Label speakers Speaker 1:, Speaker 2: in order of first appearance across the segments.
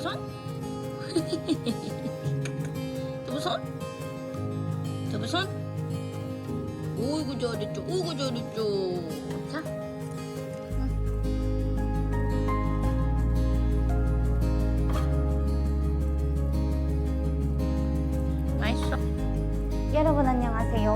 Speaker 1: 두부손? 두부손? 두부손? 오이구 잘했죠. 오이구 잘했죠. 자. 맛있어.
Speaker 2: 여러분 안녕하세요.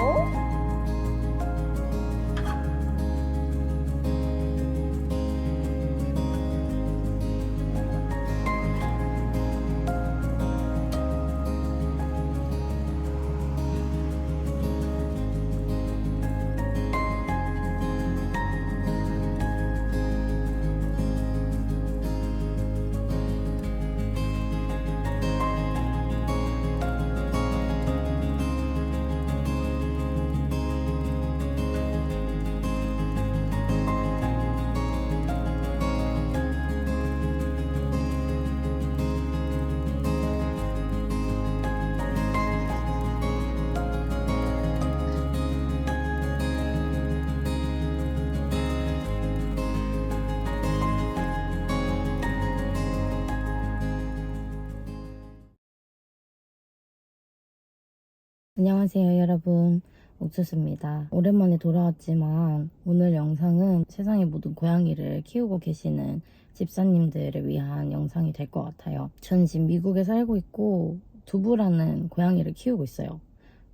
Speaker 3: 안녕하세요 여러분, 옥수수입니다. 오랜만에 돌아왔지만 오늘 영상은 세상의 모든 고양이를 키우고 계시는 집사님들을 위한 영상이 될 것 같아요. 전 지금 미국에 살고 있고 두부라는 고양이를 키우고 있어요.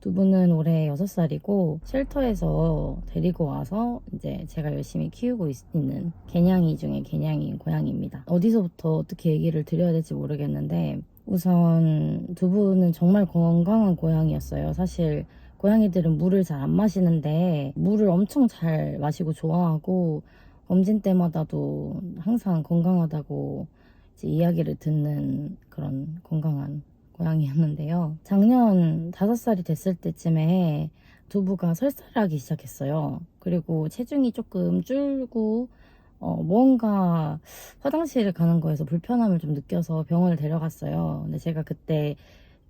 Speaker 3: 두부는 올해 6살이고 쉘터에서 데리고 와서 이제 제가 열심히 키우고 있는 개냥이 중에 개냥이인 고양이입니다. 어디서부터 어떻게 얘기를 드려야 될지 모르겠는데 우선 두부는 정말 건강한 고양이였어요. 사실 고양이들은 물을 잘 안 마시는데 물을 엄청 잘 마시고 좋아하고 검진 때마다도 항상 건강하다고 이제 이야기를 듣는 그런 건강한 고양이였는데요. 작년 5살이 됐을 때쯤에 두부가 설사하기 시작했어요. 그리고 체중이 조금 줄고 뭔가 화장실을 가는 거에서 불편함을 좀 느껴서 병원을 데려갔어요. 근데 제가 그때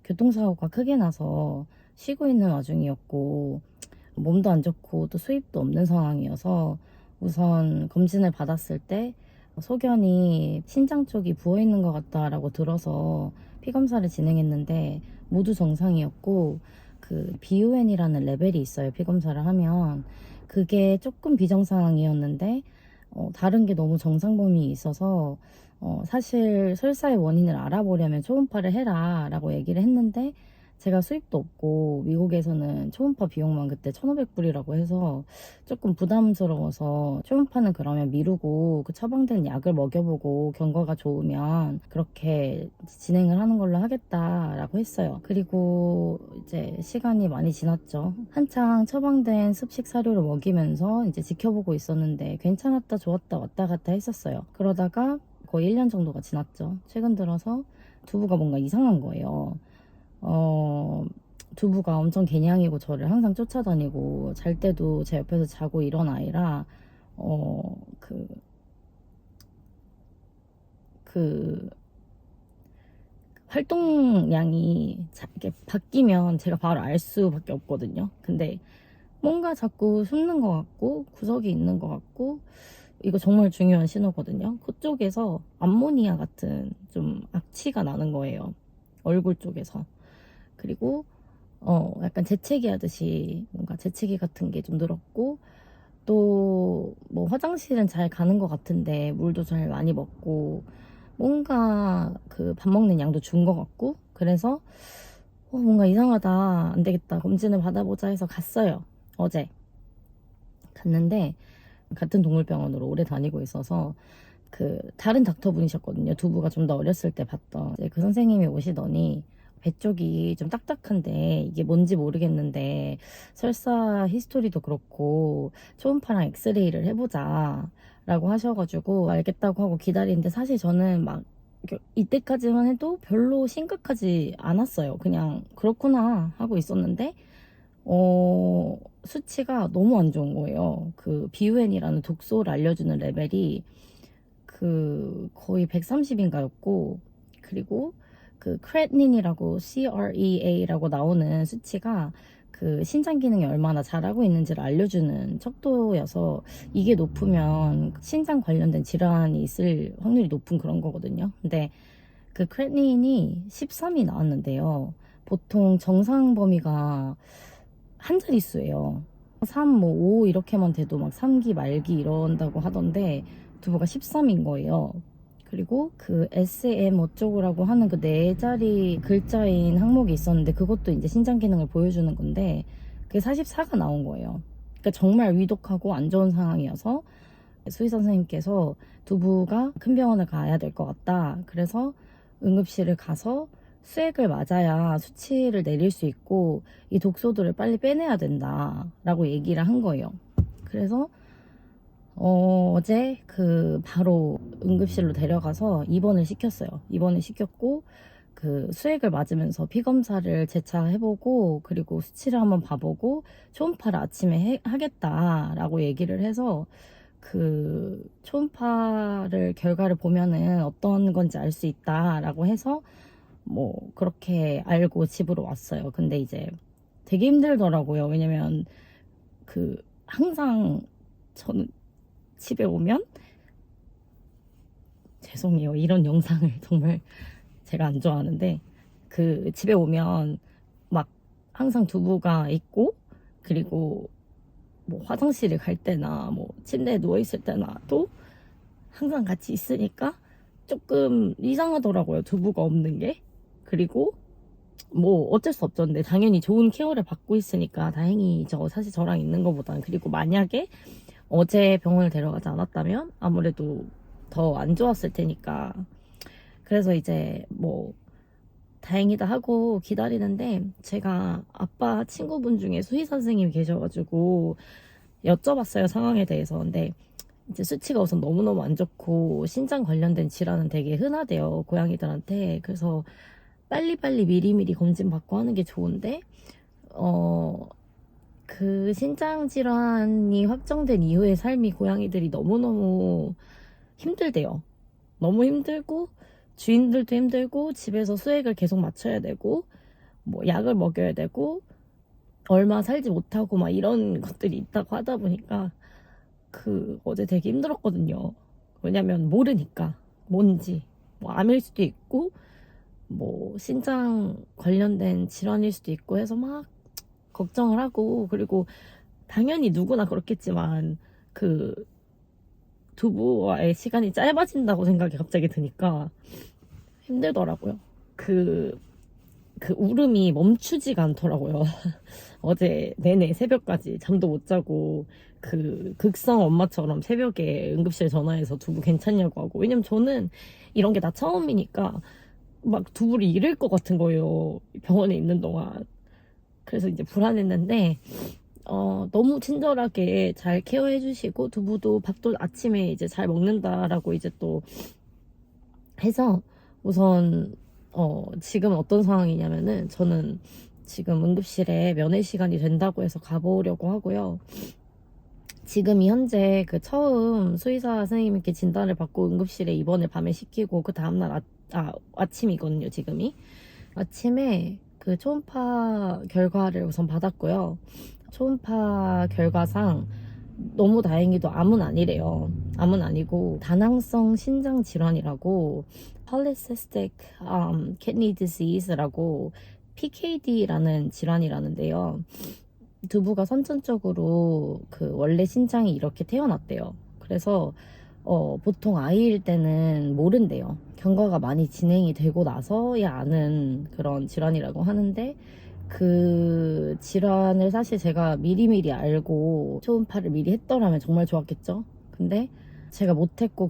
Speaker 3: 교통사고가 크게 나서 쉬고 있는 와중이었고 몸도 안 좋고 또 수입도 없는 상황이어서 우선 검진을 받았을 때 소견이 신장 쪽이 부어있는 것 같다라고 들어서 피검사를 진행했는데 모두 정상이었고 그 BUN이라는 레벨이 있어요. 피검사를 하면 그게 조금 비정상이었는데 다른 게 너무 정상 범위에 있어서 사실 설사의 원인을 알아보려면 초음파를 해라 라고 얘기를 했는데 제가 수입도 없고 미국에서는 초음파 비용만 그때 1,500불이라고 해서 조금 부담스러워서 초음파는 그러면 미루고 그 처방된 약을 먹여보고 경과가 좋으면 그렇게 진행을 하는 걸로 하겠다라고 했어요. 그리고 이제 시간이 많이 지났죠. 한창 처방된 습식 사료를 먹이면서 이제 지켜보고 있었는데 괜찮았다 좋았다 왔다 갔다 했었어요. 그러다가 거의 1년 정도가 지났죠. 최근 들어서 두부가 뭔가 이상한 거예요. 두부가 엄청 개냥이고 저를 항상 쫓아다니고 잘 때도 제 옆에서 자고 이런 아이라 활동량이 이렇게 바뀌면 제가 바로 알 수밖에 없거든요. 근데 뭔가 자꾸 숨는 것 같고 구석이 있는 것 같고 이거 정말 중요한 신호거든요. 그쪽에서 암모니아 같은 좀 악취가 나는 거예요. 얼굴 쪽에서. 그리고 약간 재채기 하듯이 뭔가 재채기 같은 게 좀 늘었고 또 뭐 화장실은 잘 가는 것 같은데 물도 잘 많이 먹고 뭔가 그 밥 먹는 양도 준 것 같고 그래서 뭔가 이상하다 안 되겠다 검진을 받아보자 해서 갔어요. 어제 갔는데 같은 동물병원으로 오래 다니고 있어서 그 다른 닥터분이셨거든요. 두부가 좀 더 어렸을 때 봤던 이제 그 선생님이 오시더니 배 쪽이 좀 딱딱한데 이게 뭔지 모르겠는데 설사 히스토리도 그렇고 초음파랑 엑스레이를 해보자 라고 하셔가지고 알겠다고 하고 기다리는데 사실 저는 막 이때까지만 해도 별로 심각하지 않았어요. 그냥 그렇구나 하고 있었는데 수치가 너무 안 좋은 거예요. 그 BUN이라는 독소를 알려주는 레벨이 그 거의 130인가였고 그리고 그 크레틴이라고 CREA라고 나오는 수치가 그 신장 기능이 얼마나 잘하고 있는지를 알려주는 척도여서 이게 높으면 신장 관련된 질환이 있을 확률이 높은 그런 거거든요. 근데 그 크레틴이 13이 나왔는데요. 보통 정상 범위가 한 자릿수예요. 3, 뭐 5 이렇게만 돼도 막 3기 말기 이런다고 하던데 두부가 13인 거예요. 그리고 그 SM 어쩌고라고 하는 그 4자리 글자인 항목이 있었는데 그것도 이제 신장 기능을 보여주는 건데 그게 44가 나온 거예요. 그러니까 정말 위독하고 안 좋은 상황이어서 수의사 선생님께서 두부가 큰 병원을 가야 될 것 같다. 그래서 응급실을 가서 수액을 맞아야 수치를 내릴 수 있고 이 독소들을 빨리 빼내야 된다 라고 얘기를 한 거예요. 그래서 어제 바로 응급실로 데려가서 입원을 시켰어요. 입원을 시켰고 그 수액을 맞으면서 피 검사를 재차 해보고 그리고 수치를 한번 봐보고 초음파를 아침에 하겠다라고 얘기를 해서 그 초음파를 결과를 보면은 어떤 건지 알 수 있다라고 해서 뭐 그렇게 알고 집으로 왔어요. 근데 이제 되게 힘들더라고요. 왜냐면 항상 저는 집에 오면 죄송해요. 이런 영상을 정말 제가 안 좋아하는데 집에 오면 막 항상 두부가 있고 그리고 뭐 화장실을 갈 때나 뭐 침대에 누워있을 때나 또 항상 같이 있으니까 조금 이상하더라고요. 두부가 없는 게. 그리고 뭐 어쩔 수 없죠. 근데 당연히 좋은 케어를 받고 있으니까 다행이죠. 사실 저랑 있는 것보다는. 그리고 만약에 어제 병원을 데려가지 않았다면 아무래도 더 안 좋았을 테니까. 그래서 이제 뭐 다행이다 하고 기다리는데 제가 아빠 친구분 중에 수의사 선생님이 계셔가지고 여쭤봤어요. 상황에 대해서. 근데 이제 수치가 우선 너무너무 안 좋고 신장 관련된 질환은 되게 흔하대요. 고양이들한테. 그래서 빨리빨리 미리미리 검진 받고 하는 게 좋은데 그 신장 질환이 확정된 이후의 삶이 고양이들이 너무너무 힘들대요. 너무 힘들고 주인들도 힘들고 집에서 수액을 계속 맞춰야 되고 뭐 약을 먹여야 되고 얼마 살지 못하고 막 이런 것들이 있다고 하다 보니까 어제 되게 힘들었거든요. 왜냐면 모르니까 뭔지 뭐 암일 수도 있고 뭐 신장 관련된 질환일 수도 있고 해서 막 걱정을 하고 그리고 당연히 누구나 그렇겠지만 두부와의 시간이 짧아진다고 생각이 갑자기 드니까 힘들더라고요. 울음이 멈추지가 않더라고요. 어제 내내 새벽까지 잠도 못 자고 극성 엄마처럼 새벽에 응급실 전화해서 두부 괜찮냐고 하고. 왜냐면 저는 이런 게 다 처음이니까 막 두부를 잃을 것 같은 거예요. 병원에 있는 동안. 그래서 이제 불안했는데 너무 친절하게 잘 케어해 주시고 두부도 밥도 아침에 이제 잘 먹는다라고 이제 또 해서 우선 지금은 어떤 상황이냐면은 저는 지금 응급실에 면회 시간이 된다고 해서 가보려고 하고요. 지금이 현재 처음 수의사 선생님께 진단을 받고 응급실에 입원을 밤에 시키고 그 다음날 아침이거든요. 지금이 아침에 초음파 결과를 우선 받았고요. 초음파 결과상 너무 다행히도 암은 아니래요. 암은 아니고 다낭성 신장 질환이라고 Polycystic Kidney Disease라고 PKD라는 질환이라는데요. 두부가 선천적으로 원래 신장이 이렇게 태어났대요. 그래서 보통 아이일 때는 모른대요. 경과가 많이 진행이 되고 나서야 아는 그런 질환이라고 하는데 그 질환을 사실 제가 미리미리 알고 초음파를 미리 했더라면 정말 좋았겠죠. 근데 제가 못했고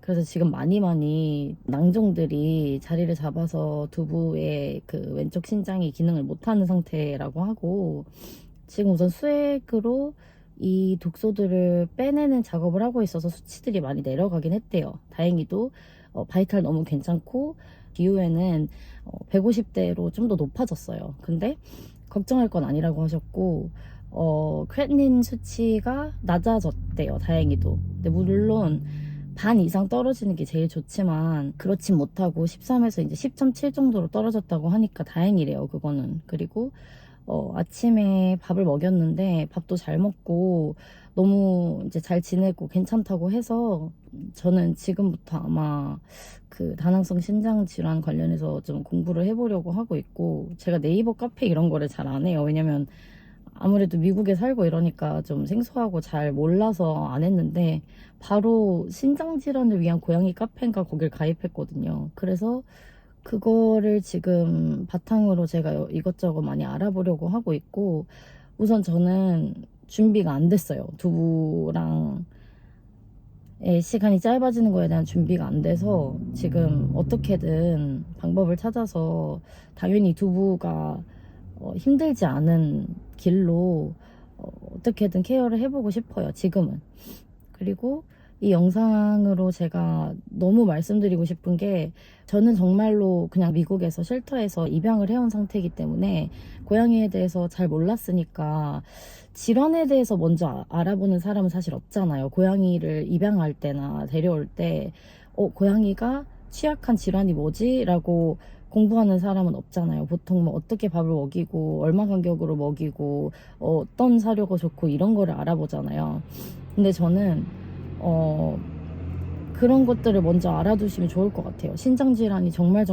Speaker 3: 그래서 지금 많이 낭종들이 자리를 잡아서 두부의 왼쪽 신장이 기능을 못하는 상태라고 하고 지금 우선 수액으로 이 독소들을 빼내는 작업을 하고 있어서 수치들이 많이 내려가긴 했대요. 다행히도 바이탈 너무 괜찮고 이후에는 150대로 좀 더 높아졌어요. 근데 걱정할 건 아니라고 하셨고 크레틴 수치가 낮아졌대요. 다행히도. 근데 물론 반 이상 떨어지는 게 제일 좋지만 그렇진 못하고 13에서 이제 10.7 정도로 떨어졌다고 하니까 다행이래요. 그거는. 그리고 아침에 밥을 먹였는데 밥도 잘 먹고 너무 이제 잘 지내고 괜찮다고 해서 저는 지금부터 아마 그 다낭성 신장 질환 관련해서 좀 공부를 해보려고 하고 있고, 제가 네이버 카페 이런 거를 잘 안 해요. 왜냐면 아무래도 미국에 살고 이러니까 좀 생소하고 잘 몰라서 안 했는데, 바로 신장 질환을 위한 고양이 카페인가 거길 가입했거든요. 그래서 그거를 지금 바탕으로 제가 이것저것 많이 알아보려고 하고 있고, 우선 저는 준비가 안 됐어요. 두부랑 시간이 짧아지는 거에 대한 준비가 안 돼서 지금 어떻게든 방법을 찾아서, 당연히 두부가 힘들지 않은 길로 어떻게든 케어를 해보고 싶어요, 지금은. 그리고 이 영상으로 제가 너무 말씀드리고 싶은 게, 저는 정말로 그냥 미국에서 쉘터에서 입양을 해온 상태이기 때문에 고양이에 대해서 잘 몰랐으니까, 질환에 대해서 먼저 알아보는 사람은 사실 없잖아요. 고양이를 입양할 때나 데려올 때 고양이가 취약한 질환이 뭐지? 라고 공부하는 사람은 없잖아요. 보통 뭐 어떻게 밥을 먹이고 얼마 간격으로 먹이고 어떤 사료가 좋고 이런 거를 알아보잖아요. 근데 저는 그런 것들을 먼저 알아두시면 좋을 것 같아요. 신장질환이 정말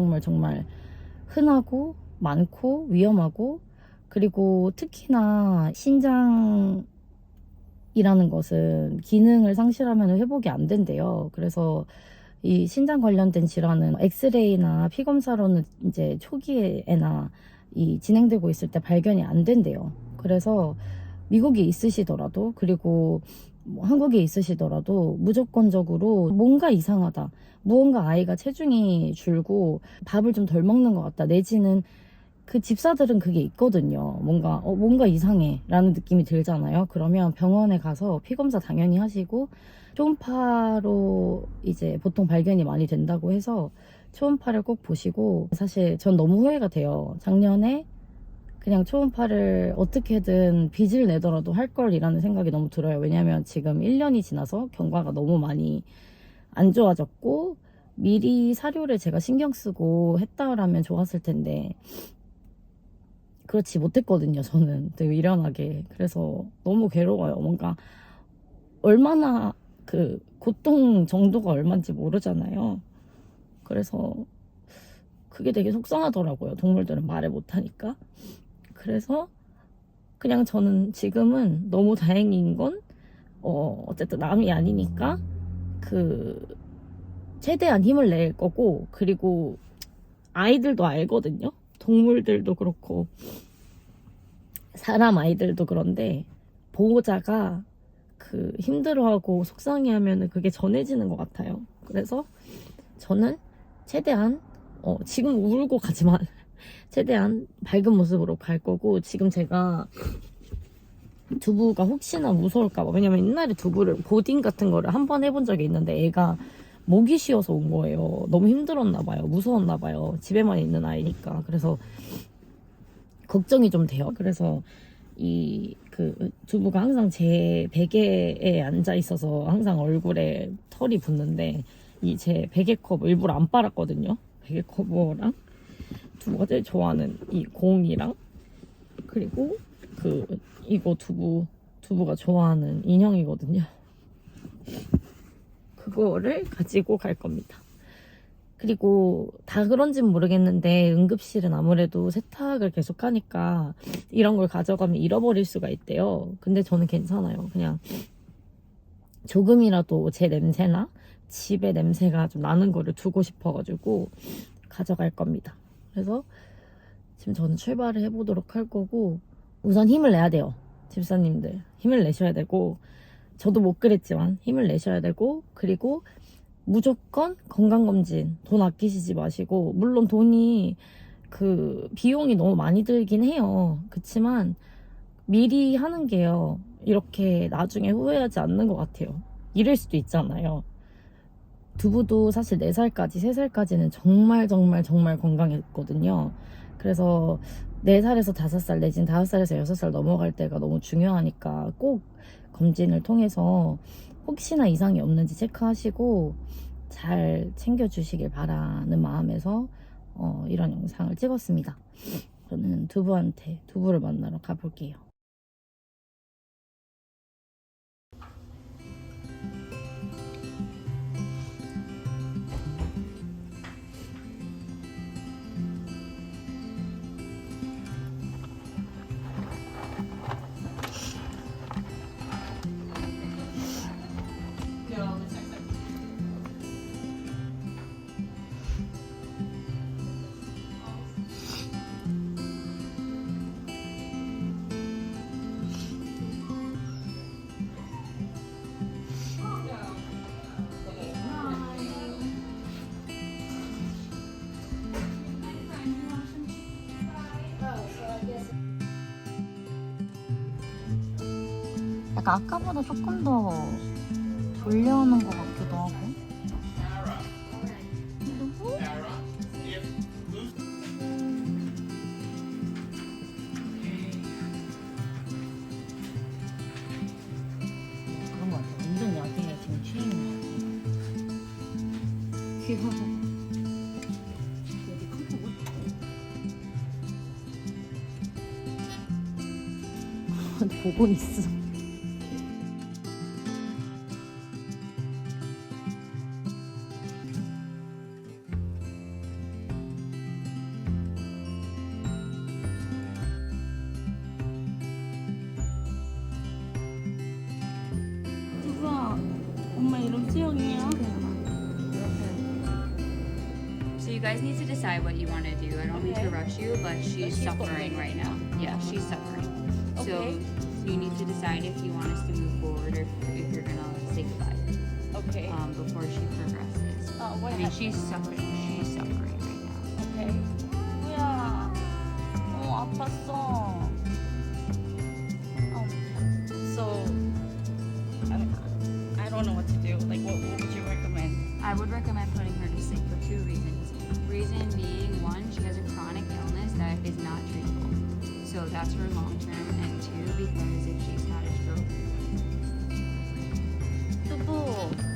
Speaker 3: 흔하고 많고 위험하고, 그리고 특히나 신장이라는 것은 기능을 상실하면 회복이 안 된대요. 그래서 이 신장 관련된 질환은 엑스레이나 피검사로는 이제 초기에나 진행되고 있을 때 발견이 안 된대요. 그래서 미국에 있으시더라도, 그리고 뭐 한국에 있으시더라도 무조건적으로 뭔가 이상하다, 무언가 아이가 체중이 줄고 밥을 좀 덜 먹는 것 같다, 내지는 그 집사들은 그게 있거든요. 뭔가 이상해 라는 느낌이 들잖아요. 그러면 병원에 가서 피검사 당연히 하시고, 초음파로 이제 보통 발견이 많이 된다고 해서 초음파를 꼭 보시고, 사실 전 너무 후회가 돼요. 작년에 그냥 초음파를 어떻게든 빚을 내더라도 할 걸이라는 생각이 너무 들어요. 왜냐면 지금 1년이 지나서 경과가 너무 많이 안 좋아졌고, 미리 사료를 제가 신경 쓰고 했다라면 좋았을 텐데 그렇지 못했거든요. 저는 되게 미련하게. 그래서 너무 괴로워요. 뭔가 얼마나 그 고통 정도가 얼마인지 모르잖아요. 그래서 그게 되게 속상하더라고요. 동물들은 말을 못하니까. 그래서 그냥 저는 지금은 너무 다행인 건 어쨌든 남이 아니니까 최대한 힘을 낼 거고, 그리고 아이들도 알거든요. 동물들도 그렇고 사람 아이들도 그런데, 보호자가 힘들어하고 속상해하면 그게 전해지는 것 같아요. 그래서 저는 최대한 지금 울고 가지만 최대한 밝은 모습으로 갈 거고, 지금 제가 두부가 혹시나 무서울까봐, 왜냐면 옛날에 두부를 보딩 같은 거를 한 번 해본 적이 있는데 애가 목이 쉬어서 온 거예요. 너무 힘들었나봐요. 무서웠나봐요. 집에만 있는 아이니까. 그래서 걱정이 좀 돼요. 그래서 두부가 항상 제 베개에 앉아 있어서 항상 얼굴에 털이 붙는데, 제 베개 커버 일부러 안 빨았거든요. 베개 커버랑 두부가 제일 좋아하는 이 공이랑, 그리고 이거 두부가 좋아하는 인형이거든요. 그거를 가지고 갈 겁니다. 그리고 다 그런지는 모르겠는데 응급실은 아무래도 세탁을 계속 하니까 이런 걸 가져가면 잃어버릴 수가 있대요. 근데 저는 괜찮아요. 그냥 조금이라도 제 냄새나 집에 냄새가 좀 나는 거를 두고 싶어가지고 가져갈 겁니다. 그래서 지금 저는 출발을 해보도록 할 거고, 우선 힘을 내야 돼요. 집사님들 힘을 내셔야 되고, 저도 못 그랬지만 힘을 내셔야 되고, 그리고 무조건 건강검진 돈 아끼시지 마시고, 물론 돈이 비용이 너무 많이 들긴 해요. 그치만 미리 하는 게요, 이렇게 나중에 후회하지 않는 것 같아요. 이럴 수도 있잖아요. 두부도 사실 4살까지 3살까지는 정말 건강했거든요. 그래서 4살에서 5살 내지는 5살에서 6살 넘어갈 때가 너무 중요하니까 꼭 검진을 통해서 혹시나 이상이 없는지 체크하시고 잘 챙겨주시길 바라는 마음에서 이런 영상을 찍었습니다. 저는 두부한테 두부를 만나러 가볼게요. 약간 아까보다 조금 더 돌려오는 것 같기도 하고. 그런 것 같아. 완전 야기에 지금 취해 있는 것 같아. 귀여워. 보곤 있어. 두부야, 엄마 이름 수영이야.
Speaker 4: So you guys need to decide what you want to do. I don't mean to rush you, but she's suffering right now. Yeah, she's suffering. So you need to decide if you want us to move forward or if you're gonna say goodbye.
Speaker 1: Okay.
Speaker 4: Before she progresses.
Speaker 1: What
Speaker 4: I mean, she's suffering. She's suffering right now.
Speaker 1: Okay. 뭐야? 아팠어. So, I don't know what to do. Like, what would you recommend?
Speaker 4: I would recommend putting her to sleep for 2 reasons. Reason being, one, she has a chronic illness that is not treatable. So that's her long term, and 2, because if she's had a stroke.
Speaker 1: 두부.